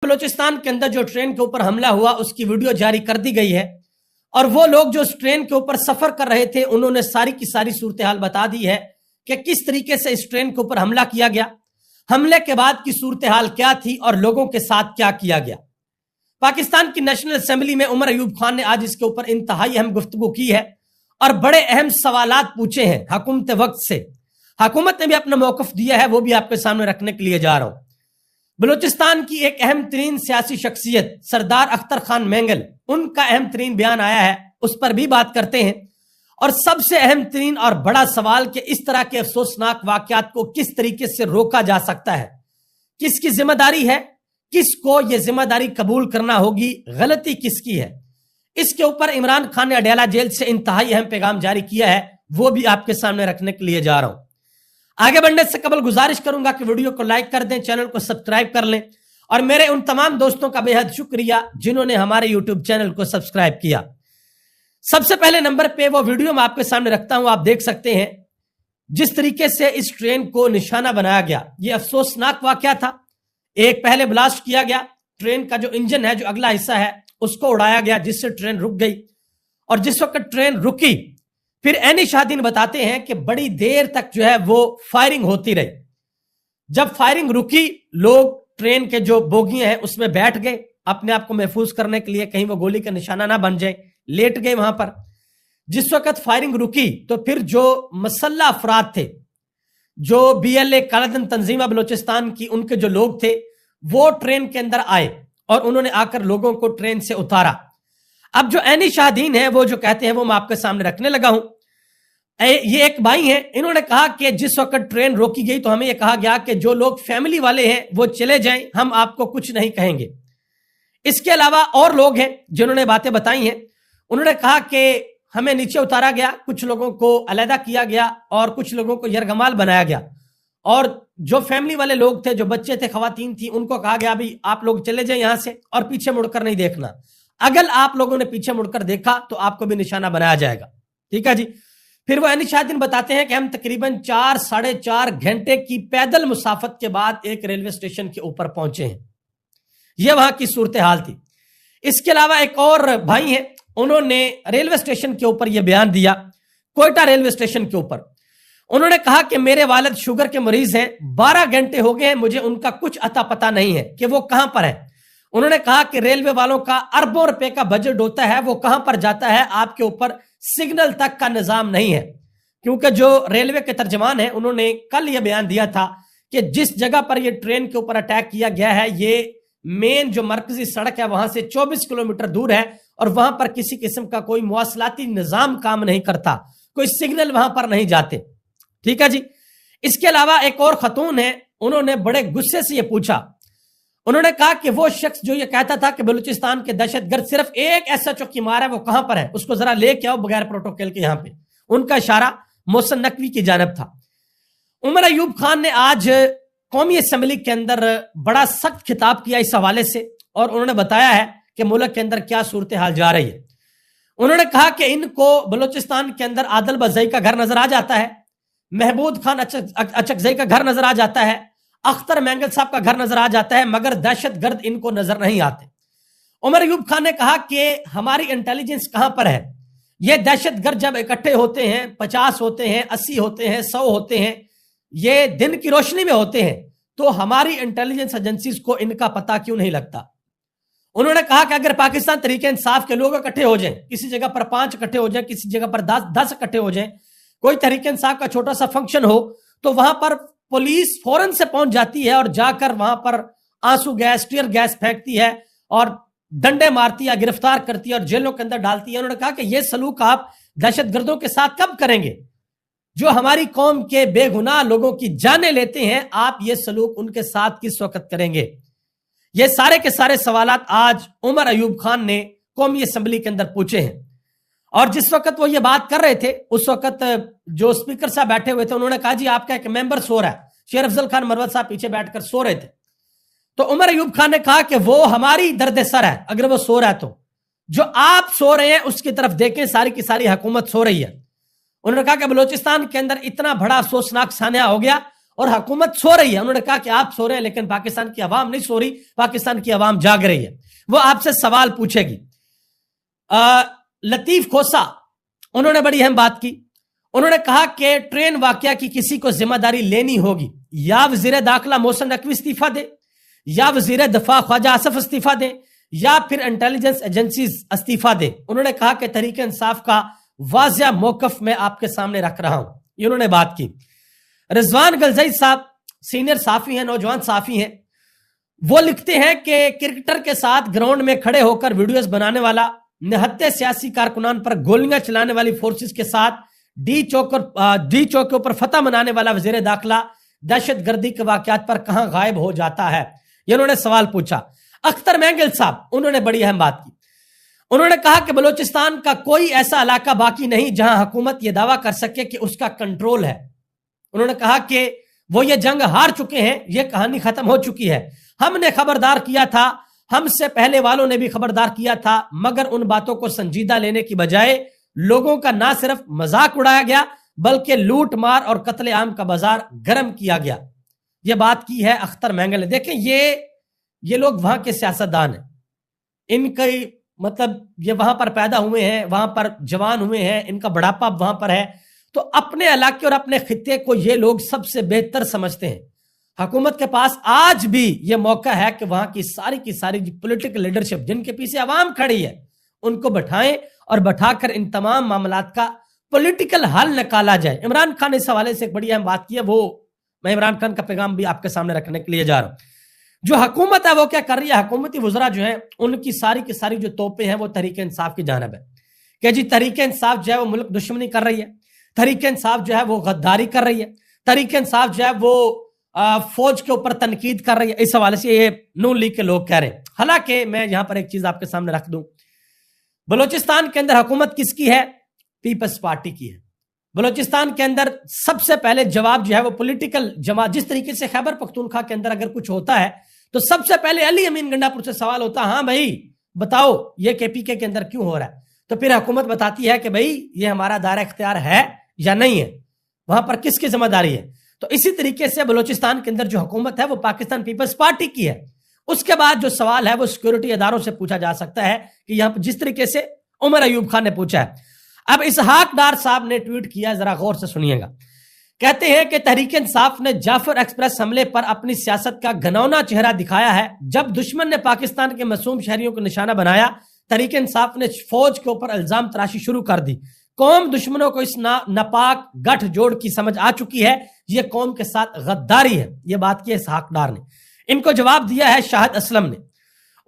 بلوچستان کے اندر جو ٹرین کے اوپر حملہ ہوا اس کی ویڈیو جاری کر دی گئی ہے، اور وہ لوگ جو اس ٹرین کے اوپر سفر کر رہے تھے انہوں نے ساری کی ساری صورتحال بتا دی ہے کہ کس طریقے سے اس ٹرین کے اوپر حملہ کیا گیا، حملے کے بعد کی صورتحال کیا تھی اور لوگوں کے ساتھ کیا کیا گیا۔ پاکستان کی نیشنل اسمبلی میں عمر ایوب خان نے آج اس کے اوپر انتہائی اہم گفتگو کی ہے اور بڑے اہم سوالات پوچھے ہیں حکومت وقت سے۔ حکومت نے بھی اپنا موقف دیا ہے، وہ بھی آپ کے سامنے رکھنے کے لیے جا رہا ہوں۔ بلوچستان کی ایک اہم ترین سیاسی شخصیت سردار اختر خان مینگل، ان کا اہم ترین بیان آیا ہے، اس پر بھی بات کرتے ہیں۔ اور سب سے اہم ترین اور بڑا سوال کہ اس طرح کے افسوسناک واقعات کو کس طریقے سے روکا جا سکتا ہے، کس کی ذمہ داری ہے، کس کو یہ ذمہ داری قبول کرنا ہوگی، غلطی کس کی ہے۔ اس کے اوپر عمران خان نے اڈیالہ جیل سے انتہائی اہم پیغام جاری کیا ہے، وہ بھی آپ کے سامنے رکھنے کے لیے جا رہا ہوں۔ آگے بڑھنے سے قبل گزارش کروں گا کہ ویڈیو کو لائک کر دیں، چینل کو سبسکرائب کر لیں، اور میرے ان تمام دوستوں کا بے حد شکریہ جنہوں نے ہمارے یوٹیوب چینل کو سبسکرائب کیا۔ سب سے پہلے نمبر پہ وہ ویڈیو میں آپ کے سامنے رکھتا ہوں، آپ دیکھ سکتے ہیں جس طریقے سے اس ٹرین کو نشانہ بنایا گیا۔ یہ افسوسناک واقعہ تھا۔ ایک پہلے بلاسٹ کیا گیا، ٹرین کا جو انجن ہے، جو اگلا حصہ ہے، اس کو اڑایا گیا جس سے ٹرین رک گئی، اور جس وقت ٹرین رکی پھر عینی شاہدین بتاتے ہیں کہ بڑی دیر تک جو ہے وہ فائرنگ ہوتی رہی۔ جب فائرنگ رکی، لوگ ٹرین کے جو بوگیاں ہیں اس میں بیٹھ گئے اپنے آپ کو محفوظ کرنے کے لیے، کہیں وہ گولی کا نشانہ نہ بن جائے، لیٹ گئے وہاں پر۔ جس وقت فائرنگ رکی تو پھر جو مسلح افراد تھے، جو BLA کالادن تنظیمہ بلوچستان کی، ان کے جو لوگ تھے وہ ٹرین کے اندر آئے اور انہوں نے آ کر لوگوں کو ٹرین سے اتارا۔ اب جو عینی شاہدین ہیں وہ جو کہتے ہیں وہ میں آپ کے سامنے رکھنے لگا ہوں۔ یہ ایک بھائی ہیں، انہوں نے کہا کہ جس وقت ٹرین روکی گئی تو ہمیں یہ کہا گیا کہ جو لوگ فیملی والے ہیں وہ چلے جائیں، ہم آپ کو کچھ نہیں کہیں گے۔ اس کے علاوہ اور لوگ ہیں جنہوں نے باتیں بتائی ہیں، انہوں نے کہا کہ ہمیں نیچے اتارا گیا، کچھ لوگوں کو علیحدہ کیا گیا اور کچھ لوگوں کو یرغمال بنایا گیا، اور جو فیملی والے لوگ تھے، جو بچے تھے، خواتین تھیں، ان کو کہا گیا بھی آپ لوگ چلے جائیں یہاں سے اور پیچھے مڑ کر نہیں دیکھنا، اگر آپ لوگوں نے پیچھے مڑ کر دیکھا تو آپ کو بھی نشانہ بنایا جائے گا۔ ٹھیک ہے جی۔ پھر وہ عینی شاہدین بتاتے ہیں کہ ہم تقریباً 4-4.5 گھنٹے کی پیدل مسافت کے بعد ایک ریلوے اسٹیشن کے اوپر پہنچے ہیں۔ یہ وہاں کی صورتحال تھی۔ اس کے علاوہ ایک اور بھائی ہیں، انہوں نے ریلوے اسٹیشن کے اوپر یہ بیان دیا، کوئٹہ ریلوے اسٹیشن کے اوپر۔ انہوں نے کہا کہ میرے والد شوگر کے مریض ہیں، 12 گھنٹے ہو گئے ہیں، مجھے ان کا کچھ اتا پتہ نہیں ہے کہ وہ کہاں پر ہے۔ انہوں نے کہا کہ ریلوے والوں کا اربوں روپے کا بجٹ ہوتا ہے، وہ کہاں پر جاتا ہے، آپ کے اوپر سگنل تک کا نظام نہیں ہے۔ کیونکہ جو ریلوے کے ترجمان ہیں انہوں نے کل یہ بیان دیا تھا کہ جس جگہ پر یہ ٹرین کے اوپر اٹیک کیا گیا ہے، یہ مین جو مرکزی سڑک ہے وہاں سے 24 کلومیٹر دور ہے، اور وہاں پر کسی قسم کا کوئی مواصلاتی نظام کام نہیں کرتا، کوئی سگنل وہاں پر نہیں جاتے۔ ٹھیک ہے جی۔ اس کے علاوہ ایک اور خاتون ہے، انہوں نے بڑے غصے سے یہ پوچھا، انہوں نے کہا کہ وہ شخص جو یہ کہتا تھا کہ بلوچستان کے دہشت گرد صرف ایک SHO کی مار ہے، وہ کہاں پر ہے، اس کو ذرا لے کے آؤ بغیر پروٹوکول کے یہاں پہ۔ ان کا اشارہ محسن نقوی کی جانب تھا۔ عمر ایوب خان نے آج قومی اسمبلی کے اندر بڑا سخت خطاب کیا اس حوالے سے، اور انہوں نے بتایا ہے کہ ملک کے اندر کیا صورتحال جا رہی ہے۔ انہوں نے کہا کہ ان کو بلوچستان کے اندر عادل بزئی کا گھر نظر آ جاتا ہے، محمود خان اچکزئی کا گھر نظر آ جاتا ہے، اختر مینگل صاحب کا گھر نظر آ جاتا ہے، مگر دہشت گرد ان کو نظر نہیں آتے۔ عمر ایوب خان نے کہا کہ ہماری انٹیلیجنس کہاں پر ہے؟ یہ دہشت گرد جب اکٹھے ہوتے ہیں، 50 ہوتے ہیں، 80 ہوتے ہیں، 100 ہوتے ہیں، یہ دن کی روشنی میں ہوتے ہیں، تو ہماری انٹیلیجنس ایجنسیز کو ان کا پتہ کیوں نہیں لگتا؟ انہوں نے کہا کہ اگر پاکستان تحریک انصاف کے لوگ اکٹھے ہو جائیں، کسی جگہ پر 5 اکٹھے ہو جائیں، کسی جگہ پر 10 اکٹھے ہو جائیں، کوئی تحریک انصاف کا چھوٹا سا فنکشن ہو، تو وہاں پر پولیس فوراً سے پہنچ جاتی ہے اور جا کر وہاں پر آنسو گیس، ٹیئر گیس پھینکتی ہے اور ڈنڈے مارتی ہے، گرفتار کرتی ہے اور جیلوں کے اندر ڈالتی ہے۔ انہوں نے کہا کہ یہ سلوک آپ دہشت گردوں کے ساتھ کب کریں گے؟ جو ہماری قوم کے بے گناہ لوگوں کی جانیں لیتے ہیں، آپ یہ سلوک ان کے ساتھ کس وقت کریں گے؟ یہ سارے کے سارے سوالات آج عمر ایوب خان نے قومی اسمبلی کے اندر پوچھے ہیں۔ اور جس وقت وہ یہ بات کر رہے تھے، اس وقت جو اسپیکر صاحب بیٹھے ہوئے تھے، انہوں نے کہا جی آپ کا ایک ممبر سو رہا ہے۔ شیر افضل خان مروت صاحب پیچھے بیٹھ کر سو رہے تھے، تو عمر ایوب خان نے کہا کہ وہ ہماری درد سر ہے، اگر وہ سو رہا ہے تو جو آپ سو رہے ہیں اس کی طرف دیکھیں، ساری کی ساری حکومت سو رہی ہے۔ انہوں نے کہا کہ بلوچستان کے اندر اتنا بڑا افسوسناک سانحہ ہو گیا اور حکومت سو رہی ہے. انہوں نے کہا کہ آپ سو رہے ہیں لیکن پاکستان کی عوام نہیں سو رہی, پاکستان کی عوام جاگ رہی ہے, وہ آپ سے سوال پوچھے گی. لطیف کھوسا انہوں نے بڑی اہم بات کی. انہوں نے کہا کہ ٹرین واقعہ کی کسی کو ذمہ داری لینی ہوگی, یا وزیر داخلہ محسن نقوی استعفیٰ دے, یا وزیر دفاع خواجہ آصف استعفیٰ دے, یا پھر انٹیلیجنس ایجنسیز استعفیٰ دے. انہوں نے کہا کہ تحریک انصاف کا واضح موقف میں آپ کے سامنے رکھ رہا ہوں. یہ انہوں نے بات کی. رضوان گلزئی صاحب سینئر صحافی ہیں, نوجوان صحافی ہیں, وہ لکھتے ہیں کہ کرکٹر کے ساتھ گراؤنڈ میں کھڑے ہو کر ویڈیوز بنانے والا, نہتے سیاسی کارکنان پر گولیاں چلانے والی فورسز کے ساتھ ڈی چوکوں پر فتح منانے والا وزیر داخلہ دہشت گردی کے واقعات پر کہاں غائب ہو جاتا ہے, یہ انہوں نے سوال پوچھا. اختر مینگل صاحب انہوں نے بڑی اہم بات کی. انہوں نے کہا کہ بلوچستان کا کوئی ایسا علاقہ باقی نہیں جہاں حکومت یہ دعویٰ کر سکے کہ اس کا کنٹرول ہے. انہوں نے کہا کہ وہ یہ جنگ ہار چکے ہیں, یہ کہانی ختم ہو چکی ہے. ہم نے خبردار کیا تھا, ہم سے پہلے والوں نے بھی خبردار کیا تھا, مگر ان باتوں کو سنجیدہ لینے کی بجائے لوگوں کا نہ صرف مذاق اڑایا گیا بلکہ لوٹ مار اور قتل عام کا بازار گرم کیا گیا. یہ بات کی ہے اختر مینگل نے. دیکھیں یہ لوگ وہاں کے سیاستدان ہیں, ان کی مطلب یہ وہاں پر پیدا ہوئے ہیں, وہاں پر جوان ہوئے ہیں, ان کا بڑھاپا وہاں پر ہے, تو اپنے علاقے اور اپنے خطے کو یہ لوگ سب سے بہتر سمجھتے ہیں. حکومت کے پاس آج بھی یہ موقع ہے کہ وہاں کی ساری پولیٹیکل لیڈرشپ جن کے پیچھے عوام کھڑی ہے ان کو بٹھائیں اور بٹھا کر ان تمام معاملات کا پولیٹیکل حل نکالا جائے. عمران خان اس حوالے سے ایک بڑی اہم بات کی ہے, وہ میں عمران خان کا پیغام بھی آپ کے سامنے رکھنے کے لیے جا رہا ہوں. جو حکومت ہے وہ کیا کر رہی ہے, حکومتی وزراء جو ہیں ان کی ساری جو توپیں ہیں وہ تحریک انصاف کی جانب ہے کہ جی تحریک انصاف جو ہے وہ ملک دشمنی کر رہی ہے, تحریک انصاف جو ہے وہ غداری کر رہی ہے, تحریک انصاف جو ہے وہ فوج کے اوپر تنقید کر رہی ہے. اس حوالے سے یہ نون لیگ کے لوگ کہہ رہے ہیں. حالانکہ میں یہاں پر ایک چیز آپ کے سامنے رکھ دوں, بلوچستان کے اندر حکومت کس کی ہے, پیپلز پارٹی کی ہے. بلوچستان کے اندر سب سے پہلے جواب جو ہے وہ پولیٹیکل جماعت, جس طریقے سے خیبر پختونخوا کے اندر اگر کچھ ہوتا ہے تو سب سے پہلے علی امین گنڈاپور سے سوال ہوتا ہے, ہاں بھائی بتاؤ یہ کے پی کے اندر کیوں ہو رہا ہے, تو پھر حکومت بتاتی ہے کہ بھائی یہ ہمارا دائرہ اختیار ہے یا نہیں ہے, وہاں پر کس کی ذمہ داری ہے. تو اسی طریقے سے بلوچستان کے اندر جو حکومت ہے وہ پاکستان پیپلز پارٹی کی ہے. اس کے بعد جو سوال ہے وہ سیکورٹی اداروں سے پوچھا جا سکتا ہے کہ یہاں پر جس طریقے سے عمر ایوب خان نے پوچھا ہے. اب اسحاق ڈار صاحب نے ٹویٹ کیا, ذرا غور سے سنیے گا. کہتے ہیں کہ تحریک انصاف نے جعفر ایکسپریس حملے پر اپنی سیاست کا گھنونا چہرہ دکھایا ہے. جب دشمن نے پاکستان کے معصوم شہریوں کو نشانہ بنایا, تحریک انصاف نے فوج کے اوپر الزام تراشی شروع کر دی. قوم دشمنوں کو اس ناپاک گٹھ جوڑ کی سمجھ آ چکی ہے, یہ قوم کے ساتھ غداری ہے. یہ بات کی اسحاق ڈار نے. ان کو جواب دیا ہے شاہد اسلم نے.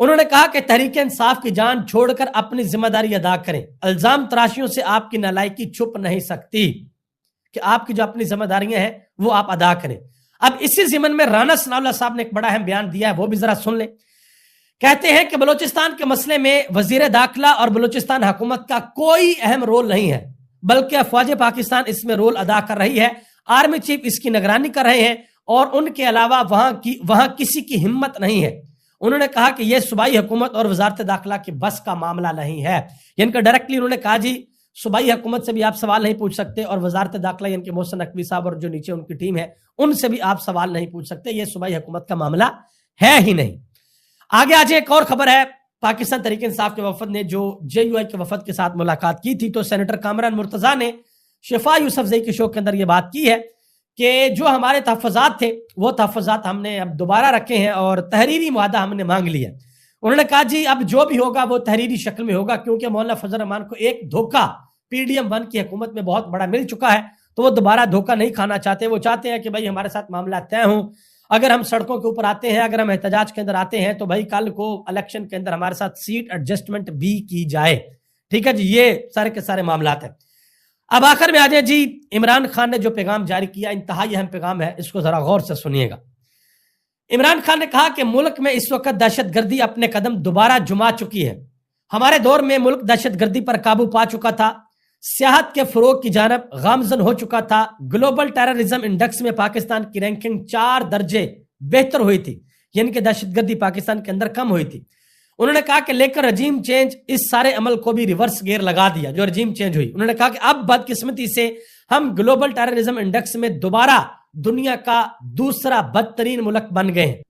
انہوں نے کہا کہ تحریک انصاف کی جان چھوڑ کر اپنی ذمہ داری ادا کریں. الزام تراشیوں سے آپ کی نالائکی چھپ نہیں سکتی کہ آپ کی جو اپنی ذمہ داریاں ہیں وہ آپ ادا کریں. اب اسی ضمن میں رانا ثناء اللہ صاحب نے ایک بڑا اہم بیان دیا ہے, وہ بھی ذرا سن لیں. کہتے ہیں کہ بلوچستان کے مسئلے میں وزیر داخلہ اور بلوچستان حکومت کا کوئی اہم رول نہیں ہے, بلکہ افواج پاکستان اس میں رول ادا کر رہی ہے. آرمی چیف اس کی نگرانی کر رہے ہیں اور ان کے علاوہ وہاں کسی کی ہمت نہیں ہے. انہوں نے کہا کہ یہ صوبائی حکومت اور وزارت داخلہ کے بس کا معاملہ نہیں ہے. ان کا ڈائریکٹلی انہوں نے کہا جی صوبائی حکومت سے بھی آپ سوال نہیں پوچھ سکتے, اور وزارت داخلہ یعنی کہ محسن نقوی صاحب اور جو نیچے ان کی ٹیم ہے ان سے بھی آپ سوال نہیں پوچھ سکتے. یہ صوبائی حکومت کا معاملہ ہے ہی نہیں. آگے آج ایک اور خبر ہے, پاکستان تحریک انصاف کے وفد نے جو جے یو آئی کے وفد کے ساتھ ملاقات کی تھی, تو سینیٹر کامران مرتضیٰ نے شفا یوسفزئی کے شو کے اندر یہ بات کی ہے کہ جو ہمارے تحفظات تھے وہ تحفظات ہم نے اب دوبارہ رکھے ہیں اور تحریری معاہدہ ہم نے مانگ لیا. انہوں نے کہا جی اب جو بھی ہوگا وہ تحریری شکل میں ہوگا, کیونکہ مولانا فضل الرحمان کو ایک دھوکہ پی ڈی ایم 1 کی حکومت میں بہت بڑا مل چکا ہے, تو وہ دوبارہ دھوکہ نہیں کھانا چاہتے. وہ چاہتے ہیں کہ بھائی ہمارے ساتھ معاملہ طے ہوں, اگر ہم سڑکوں کے اوپر آتے ہیں, اگر ہم احتجاج کے اندر آتے ہیں تو بھائی کل کو الیکشن کے اندر ہمارے ساتھ سیٹ ایڈجسٹمنٹ بھی کی جائے. ٹھیک ہے جی, یہ سارے کے سارے معاملات ہیں. اب آخر میں آ جائیں جی, عمران خان نے جو پیغام جاری کیا انتہائی اہم پیغام ہے, اس کو ذرا غور سے سنیے گا. عمران خان نے کہا کہ ملک میں اس وقت دہشت گردی اپنے قدم دوبارہ جما چکی ہے. ہمارے دور میں ملک دہشت گردی پر قابو پا چکا تھا, سیاحت کے فروغ کی جانب گامزن ہو چکا تھا. گلوبل ٹیررزم انڈیکس میں پاکستان کی رینکنگ 4 درجے بہتر ہوئی تھی, یعنی کہ دہشت گردی پاکستان کے اندر کم ہوئی تھی. انہوں نے کہا کہ لیکن رجیم چینج اس سارے عمل کو بھی ریورس گیئر لگا دیا, جو رجیم چینج ہوئی. انہوں نے کہا کہ اب بدقسمتی سے ہم گلوبل ٹیررزم انڈیکس میں دوبارہ دنیا کا دوسرا بدترین ملک بن گئے ہیں۔